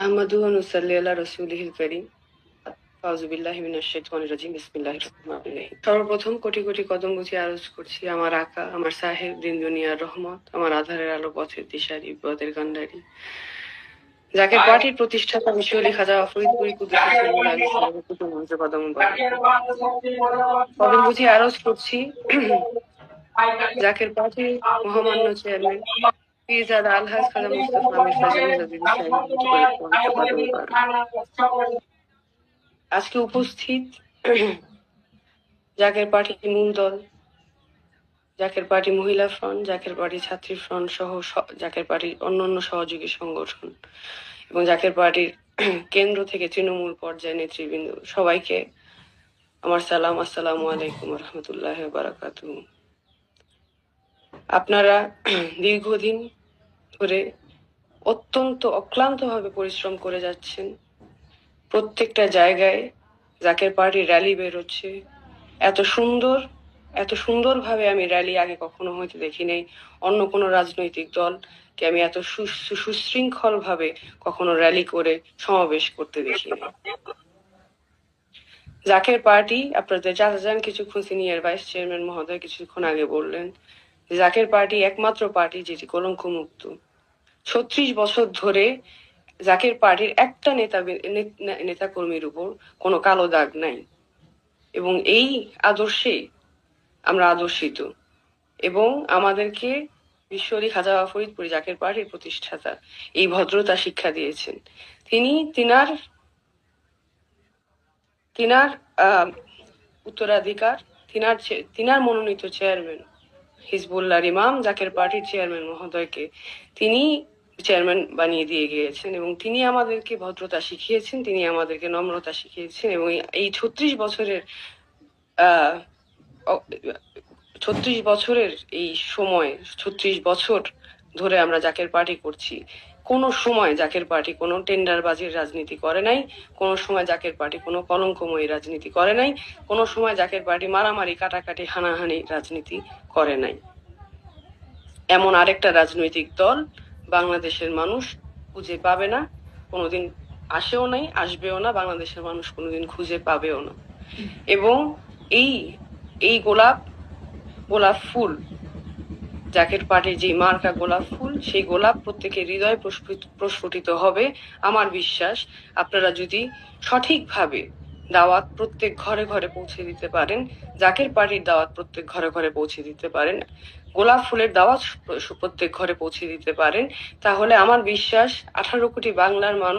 আহমাদু ওয়া নুসাল্লি আলা রাসূলিহিল কারীম। আউযু বিল্লাহি মিনাশ শাইতানির রাজিম। বিসমিল্লাহির রহমানির রহিম। সর্বপ্রথম কোটি কোটি কদম বুঝিয়ে আরজ করছি আমার আকা, আমার সাহেব দিন দুনিয়ার রহমত, আমার আধারের আলো পথের দিশারি, বিপদের কান্ডারি, যাকে পার্টির প্রতিষ্ঠাতা বিশ্বলি খাজা ফরিদপুরি কুদ্দুস মঞ্চ কদম কদম বুঝিয়ে আরজ করছি জাকের পার্টির মহামান্য চেয়ারম্যান পীরজাদা আলহাজ খাজা মুস্তাফা আমির আজকে উপস্থিত জাকের পার্টি মূল দল, জাকের পার্টি মহিলা ফ্রন্ট, জাকের পার্টি ছাত্রী ফ্রন্ট সহ জাকের পার্টির অন্যান্য সহযোগী সংগঠন এবং জাকের পার্টির কেন্দ্র থেকে তৃণমূল পর্যায়ে নেতৃবৃন্দ, সবাইকে আমার সালাম। আসসালামু আলাইকুম রহমতুল্লাহ বারাকাতুহু। আপনারা দীর্ঘদিন ধরে অত্যন্ত অক্লান্তভাবে পরিশ্রম করে যাচ্ছেন। প্রত্যেকটা জায়গায় জাকের পার্টি র্যালি বের হচ্ছে। এত সুন্দরভাবে আমি র্যালি আগে কখনো হয়তো দেখি নাই। অন্য কোনো রাজনৈতিক দলকে আমি এত সুশৃঙ্খল ভাবে কখনো র্যালি করে সমাবেশ করতে দেখি নাই। জাকের পার্টি, আপনাদের চাচাজান কিছুক্ষণ সিনিয়র ভাইস চেয়ারম্যান মহোদয় কিছুক্ষণ আগে বললেন, জাকের পার্টি একমাত্র পার্টি যেটি কলঙ্ক মুক্ত। ৩৬ বছর ধরে জাকের পার্টির একটা নেতাকর্মীর উপর কোনো কালো দাগ নাই এবং এই আদর্শে আমরা আদর্শিত এবং আমাদেরকে বিশ্বলি খাজা ফরিদপুরি জাকের পার্টির প্রতিষ্ঠাতা এই ভদ্রতা শিক্ষা দিয়েছেন। তিনার উত্তরাধিকার, তিনার মনোনীত চেয়ারম্যান হিজবুল্লাহর ইমাম জাকের পার্টির চেয়ারম্যান মহোদয়কে তিনি চেয়ারম্যান বানিয়ে দিয়ে গিয়েছেন এবং তিনি আমাদেরকে ভদ্রতা শিখিয়েছেন, তিনি আমাদেরকে নম্রতা শিখিয়েছেন এবং এই 36 বছরের এই সময়, 36 বছর ধরে আমরা জাকের পার্টি করছি। কোনো সময় জাকের পার্টি কোনো টেন্ডারবাজির রাজনীতি করে নাই, কোনো সময় জাকের পার্টি কোনো কলঙ্কময়ী রাজনীতি করে নাই, কোনো সময় জাকের পার্টি মারামারি কাটাকাটি হানাহানি রাজনীতি করে নাই। এমন আরেকটা রাজনৈতিক দল বাংলাদেশের মানুষ খুঁজে পাবে না, কোনোদিন আসেও নাই, আসবেও না, বাংলাদেশের মানুষ কোনোদিন খুঁজে পাবেও না। এবং এই গোলাপ ফুল, জাকের পার্টির যে মার্কা গোলাপ ফুল, সেই গোলাপ প্রত্যেকের হৃদয় প্রস্ফুটিত হবে। আমার বিশ্বাস আপনারা যদি সঠিকভাবে দাওয়াত প্রত্যেক ঘরে ঘরে পৌঁছে দিতে পারেন, জাকের পার্টির দাওয়াত প্রত্যেক ঘরে ঘরে পৌঁছে দিতে পারেন, গোলাপ ফুলের দাওয়াত প্রত্যেক ঘরে পৌঁছে দিতে পারেন, তাহলে আমার বিশ্বাস 18 কোটি বাংলার মানুষ